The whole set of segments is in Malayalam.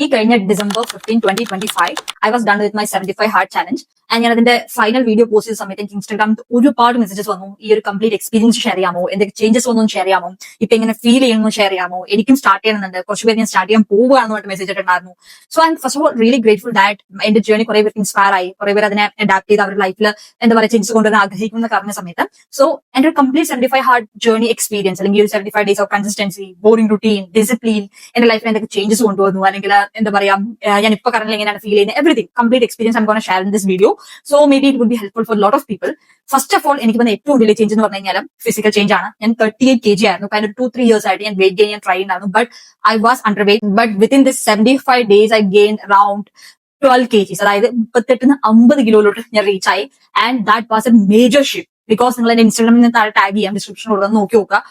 ഈ കഴിഞ്ഞ December 15, 2025 I was done with my 75 hard challenge. And ഞാൻ അതിന്റെ ഫൈനൽ വീഡിയോ പോസ്റ്റ് ചെയ്ത സമയത്ത് എനിക്ക് ഇൻസ്റ്റാഗ്രാമിൽ ഒരുപാട് മെസ്സേജസ് വന്നു. ഈ ഒരു കംപ്ലീറ്റ് എക്സ്പീരിയൻസ് ഷെയർ ചെയ്യാമോ, എന്തൊക്കെ ചേഞ്ചസ് വന്നു ഷെയർ ചെയ്യാമോ, ഇപ്പൊ എങ്ങനെ ഫീൽ ചെയ്യുന്നു ഷെയർ ചെയ്യാമോ, എനിക്കും സ്റ്റാർട്ട് ചെയ്യണമെന്നുണ്ട്, കുറച്ച് പേര് ഞാൻ സ്റ്റാർട്ട് ചെയ്യാൻ പോവുകയാണെന്ന് പറഞ്ഞിട്ട് മെസ്സേജ് ഇട്ടുണ്ടായിരുന്നു. So I am first of all really grateful that എന്റെ ജേർണി കുറെ പേർക്ക് ഇൻസ്പയർ ആയി, കുറെ പേര് അതിനെ അഡാപ്റ്റ് ചെയ്ത് അവരുടെ ലൈഫിൽ എന്താ പറയുക ചേഞ്ചസ് കൊണ്ടുവരാൻ ആഗ്രഹിക്കുന്ന പറഞ്ഞ സമയത്ത് സോ എന്റെ ഒരു കംപ്ലീറ്റ് 75 ഹാർഡ് ജേർണി എക്സ്പീരിയൻസ് അല്ലെങ്കിൽ ഒരു 75 days of consistency, boring routine, discipline എന്റെ ലൈഫിൽ എന്തൊക്കെ ചേഞ്ചസ് കൊണ്ടുവന്നു, അല്ലെങ്കിൽ എന്താ പറയാ ഞാൻ ഇപ്പൊ കറന്റ് എങ്ങനെയാണ് ഫീൽ ചെയ്യുന്നത്, everything complete experience I'm gonna share in this video. So maybe it would be helpful for lot of people. First of all എനിക്ക് വന്ന ഏറ്റവും വലിയ ചേഞ്ച് എന്ന് പറഞ്ഞു കഴിഞ്ഞാൽ ഫിസിക്കൽ ചേഞ്ച് ആണ്. ഞാൻ 38 kg ആയിരുന്നു. കഴിഞ്ഞ 2-3 years ആയിട്ട് ഞാൻ വെയിറ്റ് ഗെയിൻ ഞാൻ ട്രൈ ഉണ്ടായിരുന്നു, but I was under wait. But within this 75 days I gain around 12 kgs, അതായത് 38 50 കിലോയിലോട്ട് ഞാൻ റീച്ച് ആയി. And that was A major shift. Because നിങ്ങൾ എന്റെ ഇൻസ്റ്റാഗ്രാമിൽ നിന്ന് താഴെ ടാഗ് ചെയ്യാം, ഡിസ്ക്രിപ്ഷൻ കൊടുക്കാൻ നോക്കി നോക്കുക.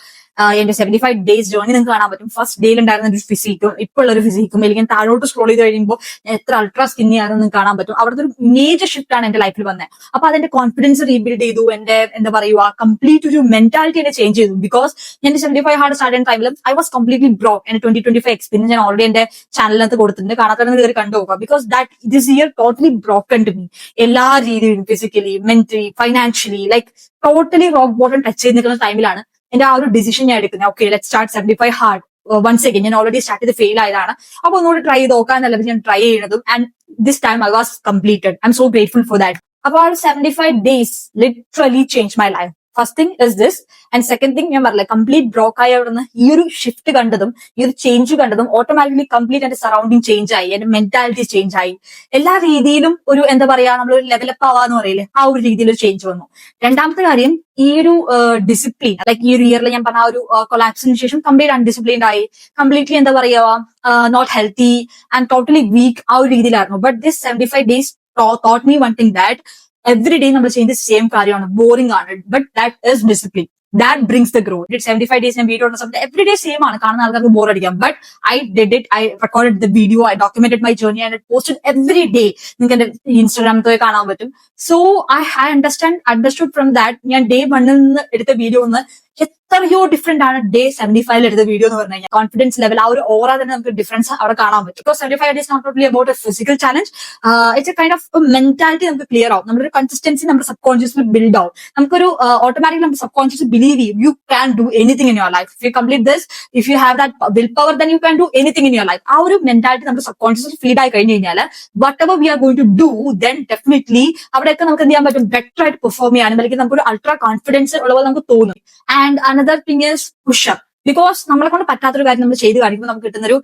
എന്റെ 75 days ജേർണി നിങ്ങൾക്ക് കാണാൻ പറ്റും. ഫസ്റ്റ് ഡേയിൽ ഉണ്ടായിരുന്ന ഒരു ഫിസിക്കും ഇപ്പോൾ ഉള്ള ഒരു ഫിസിക്കും, അല്ലെങ്കിൽ താഴോട്ട് സ്ക്രോൾ ചെയ്ത് കഴിയുമ്പോൾ എത്ര അൾട്രാ സ്കിന്നി ആണെന്ന് കാണാൻ പറ്റും. അവിടുത്തെ ഒരു മേജർ ഷിഫ്റ്റ് ആണ് എന്റെ ലൈഫിൽ വന്നത്. അപ്പൊ അതെന്റെ കോൺഫിഡൻസ് റീബിൽഡ് ചെയ്തു, എന്റെ എന്താ പറയുക കംപ്ലീറ്റ് ഒരു മെന്റാലിറ്റി എന്നെ ചേഞ്ച് ചെയ്തു. ബിക്കോസ് ഞാൻ 75 ഹാർഡ് സ്റ്റാർട്ട് ചെയ്യുന്ന ടൈമിലും ഐ വാസ് കംപ്ലീറ്റ്ലി ബ്രോക്ക്. എന്റെ 2025 എക്സ്പീരിയൻസ് ഞാൻ ഓൾറെഡി എന്റെ ചാനലിനകത്ത് കൊടുത്തിട്ടുണ്ട്, കാണാത്തവരെ കയറി കണ്ടു നോക്കുക. Because that this year totally broken to me, എല്ലാ രീതിയിലും physically, mentally, financially, like totally rock bottom touch ചെയ്ത് നിൽക്കുന്ന ടൈമിലാണ് എന്റെ ആ ഒരു ഡിസിഷൻ ഞാൻ എടുക്കുന്നത്. Okay, let start 75 hard once again. ഞാൻ ഓൾറെഡി സ്റ്റാർട്ട് ചെയ്ത് ഫെയിൽ ആയതാണ്, അപ്പൊ ഒന്നുകൂടി ട്രൈ ചെയ്ത് നോക്കാന്നല്ല ഞാൻ ട്രൈ ചെയ്യുന്നതും. And this time I was completed. I'm so grateful for that. അപ്പൊ ആ ഒരു 75 days literally change my life. First thing is this. And second thing ഞാൻ പറഞ്ഞില്ല, കംപ്ലീറ്റ് ബ്രോക്ക് ആയി അവിടെ നിന്ന് ഈ ഒരു ഷിഫ്റ്റ് കണ്ടതും ഈ ഒരു ചേഞ്ച് കണ്ടതും ഓട്ടോമാറ്റിക്കലി കംപ്ലീറ്റ് എന്റെ സറൗണ്ടിങ് ചേഞ്ച് ആയി, എന്റെ മെന്റാലിറ്റി ചേഞ്ച് ആയി, എല്ലാ രീതിയിലും ഒരു എന്താ പറയാ നമ്മളൊരു ലെവലപ്പ് ആവാന്ന് പറയില്ലേ, ആ ഒരു രീതിയിൽ ഒരു ചേഞ്ച് വന്നു. രണ്ടാമത്തെ കാര്യം ഈ ഒരു ഡിസിപ്ലിൻ, ലൈക്ക് ഈ ഒരു ഇയറിൽ ഞാൻ പറഞ്ഞ ആ ഒരു കൊളാപ്സിന് ശേഷം കംപ്ലീറ്റ് അൺഡിസിപ്ലിൻഡ് ആയി, കംപ്ലീറ്റ്ലി എന്താ പറയാ not healthy and totally weak ആ ഒരു രീതിയിലായിരുന്നു. But this 75 days taught me one thing, that every day നമ്മൾ ചെയ്യുന്ന സെയിം കാര്യമാണ്, ബോറിംഗ് ആണ്, but that is discipline. That brings the growth. It's 75 days ഞാൻ വീഡിയോ ഇടുന്ന സമയത്ത് every day സെയിം ആണ്, കാണുന്ന ആൾക്കാർക്ക് ബോർ അടിക്കാം. But I did it, I recorded the video, I documented my journey and posted every day. നിങ്ങൾക്ക് എന്റെ ഇൻസ്റ്റാഗ്രാമിൽ പോയി കാണാൻ പറ്റും. So I understood from that ഞാൻ ഡേ 1 നിന്ന് എടുത്ത വീഡിയോ ഒന്ന് എത്രയോ ഡിഫറെന്റ് ആണ് ഡേ 75 എടുത്ത വീഡിയോ എന്ന് പറഞ്ഞു കഴിഞ്ഞാൽ. കോൺഫിഡൻസ് ലെവൽ, ആ ഒരു ഓറ തന്നെ നമുക്ക് ഡിഫറൻസ് അവിടെ കാണാൻ പറ്റും. Because 75 days not only about a physical challenge, it's a kind of mentality നമുക്ക് ക്ലിയർ ആവും. നമ്മുടെ ഒരു കൺസിസ്റ്റൻസി നമ്മുടെ സബ് കോൺഷ്യസിൽ ബിൽഡ് ആവും. നമുക്കൊരു ഓട്ടോമാറ്റിക്കലി നമ്മുടെ സബ് കോൺഷ്യസ് ബിലീവ് ചെയ്യും you can do anything in your life. If you complete this, if you have that will power, then you can do anything in your life. ആ ഒരു മെന്റാലിറ്റി നമ്മുടെ സബ് കോൺഷ്യസിൽ ഫീഡ് ആയി കഴിഞ്ഞ് കഴിഞ്ഞാൽ whatever we are going to do, then definitely അവിടെയൊക്കെ നമുക്ക് എന്ത് ചെയ്യാൻ പറ്റും, ബെറ്റർ ആയിട്ട് പെർഫോം ചെയ്യാനും, അല്ലെങ്കിൽ നമുക്കൊരു അൾട്രാ കോൺഫിഡൻസ് ഉള്ളപോലെ നമുക്ക് തോന്നും. And another thing is pushup. Because നമ്മളെ കൊണ്ട് പറ്റാത്തൊരു കാര്യം നമ്മൾ ചെയ്ത് കാണിക്കുമ്പോൾ നമുക്ക് കിട്ടുന്ന ഒരു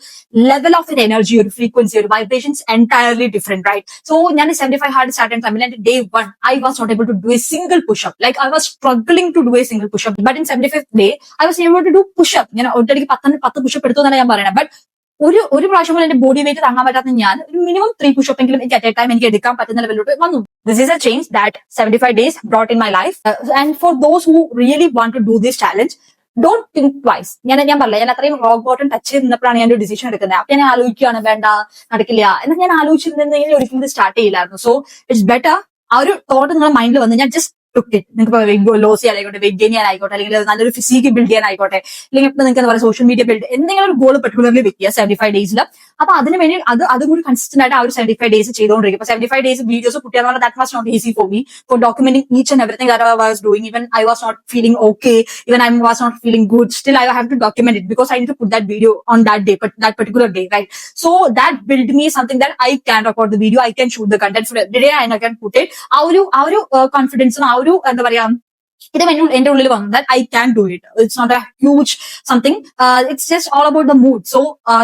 ലെവൽ ഓഫ് ഒരു എനർജി, ഒരു ഫ്രീക്വൻസി, ഒരു vibrations entirely different, right? So ഞാൻ 75 ഹാർഡ് സ്റ്റാർട്ട് ചെയ്യുന്ന ടൈമിൽ എന്റെ day 1 I was not able to do a single pushup. Like I was struggling to do a single pushup. But in 75th day I was able to do pushup. ഞാൻ ഒറ്റയ്ക്ക് 10 പുഷപ്പ് എടുത്തു എന്നാണ് ഞാൻ പറയുന്നത്. ബട്ട് ഒരു പ്രാവശ്യം പോലും എന്റെ ബോഡി വെയിറ്റ് താങ്ങാൻ പറ്റാത്ത ഞാൻ ഒരു മിനിമം 3 പുഷപ്പ് എങ്കിലും എനിക്ക് അറ്റ് എ ടൈം എനിക്ക് എടുക്കാൻ പറ്റുന്ന ലെവലിലോട്ട് വന്നു. This is a change that 75 days brought in my life. And for those who really want to do this challenge, don't think twice. ഞാൻ പറഞ്ഞില്ല, ഞാൻ അത്രയും റോക്ക് ബോട്ടം ടച്ച് ചെയ്ത് നിന്നപ്പോഴാണ് ഞാൻ ഒരു ഡിസിഷൻ എടുക്കുന്നത്. അപ്പൊ ഞാൻ ആലോചിക്കുകയാണ് വേണ്ട നടക്കില്ല എന്ന് ഞാൻ ആലോചിച്ചിരുന്നെങ്കിൽ ഒരിക്കലും ഇത് സ്റ്റാർട്ട് ചെയ്യില്ലായിരുന്നു. സോ ഇറ്റ്സ് ബെറ്റർ ആ ഒരു തോട്ട് നിങ്ങളുടെ മൈൻഡിൽ വന്ന് ഞാൻ ജസ്റ്റ് നിങ്ങൾക്ക് വെയിറ്റ് ലോസ് ചെയ്യാനായിക്കോട്ടെ, വെയിറ്റ് ഗെയിൻ ചെയ്യാനായിക്കോട്ടെ, അല്ലെങ്കിൽ നല്ലൊരു ഫിസിക്ക് ബിൽഡ് ചെയ്യാനായിക്കോട്ടെ, അല്ലെങ്കിൽ ഇപ്പൊ നിങ്ങൾക്ക് എന്താ പറയുക സോഷ്യൽ മീഡിയ ബിൽഡ് എന്തെങ്കിലും ഒരു ഗോൾ പെർട്ടിക്കുലർലി വെക്കുക 75 days. അപ്പൊ അതിന് വേണ്ടി അതും കൂടി കൺസിസ്റ്റന്റ് ആയിട്ട് ആ ഒരു 75 days ചെയ്തുകൊണ്ടിരിക്കും. ഇപ്പൊ 75 days വീഡിയോസ് കുട്ടിയെന്ന് പറഞ്ഞാൽ that was not easy for me for documenting each and everything that I was doing. Even I was not feeling okay, even I was not feeling good, still I have to document it because I need to put that video on that day, but that particular day, right? So that built me something that I can record the video, I can shoot the content for every day and I can put it. ആ ഒരു കോൺഫിഡൻസും ആ ഒരു എന്താ പറയാ ഇത് എന്റെ ഉള്ളിൽ വന്നു that I can do it. It's not a huge something. It's just all about the mood. So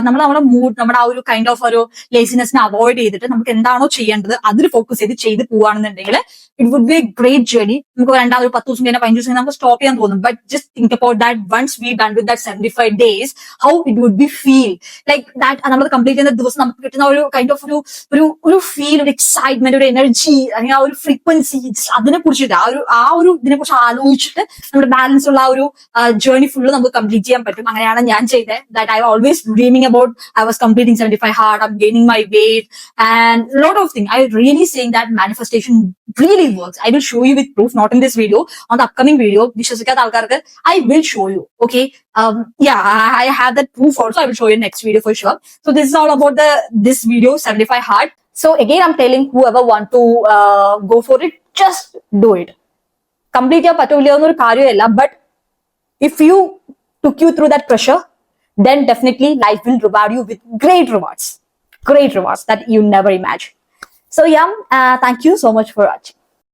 നമ്മുടെ മൂഡ്, നമ്മുടെ ആ ഒരു കൈൻഡ് ഓഫ് ഒരു ലേസിനെസ്സിനെ അവോയ്ഡ് ചെയ്തിട്ട് നമുക്ക് എന്താണോ ചെയ്യേണ്ടത് അതിൽ ഫോക്കസ് ചെയ്ത് പോവാണെന്നുണ്ടെങ്കിൽ it would be a great journey. നമുക്ക് രണ്ടാമത് 10 ദിവസം കഴിഞ്ഞാൽ 15 ദിവസം നമുക്ക് സ്റ്റോപ്പ് ചെയ്യാൻ തോന്നും. But just think about that once we done with that 75 days, how it would be feel like that. നമ്മൾ കംപ്ലീറ്റ് ചെയ്യുന്ന ദിവസം നമുക്ക് കിട്ടുന്ന ഒരു കൈൻഡ് ഓഫ് ഒരു ഫീൽ, ഒരു എക്സൈറ്റ്മെന്റ്, ഒരു എനർജി, അല്ലെങ്കിൽ ആ ഒരു ഫ്രീക്വൻസി, അതിനെ കുറിച്ചിട്ട് ആ ഒരു ഇതിനെ കുറിച്ച് ആലോചിച്ചിട്ട് നമ്മുടെ ബാലൻസ് ഉള്ള ആ ഒരു ജേർണി ഫുള്ള് നമുക്ക് കംപ്ലീറ്റ് ചെയ്യാൻ പറ്റും. അങ്ങനെയാണ് ഞാൻ ചെയ്തത്. That I always dreaming about I was completing 75 hard, I'm gaining my weight and lot of things. I really saying that manifestation really works. I will show you with proof, not in this video, on the upcoming video. വിശ്വസിക്കാത്ത ആൾക്കാർക്ക് I will show you. Okay. Yeah, I have that proof also. I will show you in next video for sure. So this is all about this video 75 hard. So again, I'm telling whoever want to go for it, just do it. Complete ചെയ്യാൻ പറ്റൂല എന്നൊരു കാര്യമല്ല, but if you took you through that pressure, then definitely life will reward you with great rewards that you never imagined. So yeah, thank you so much for watching.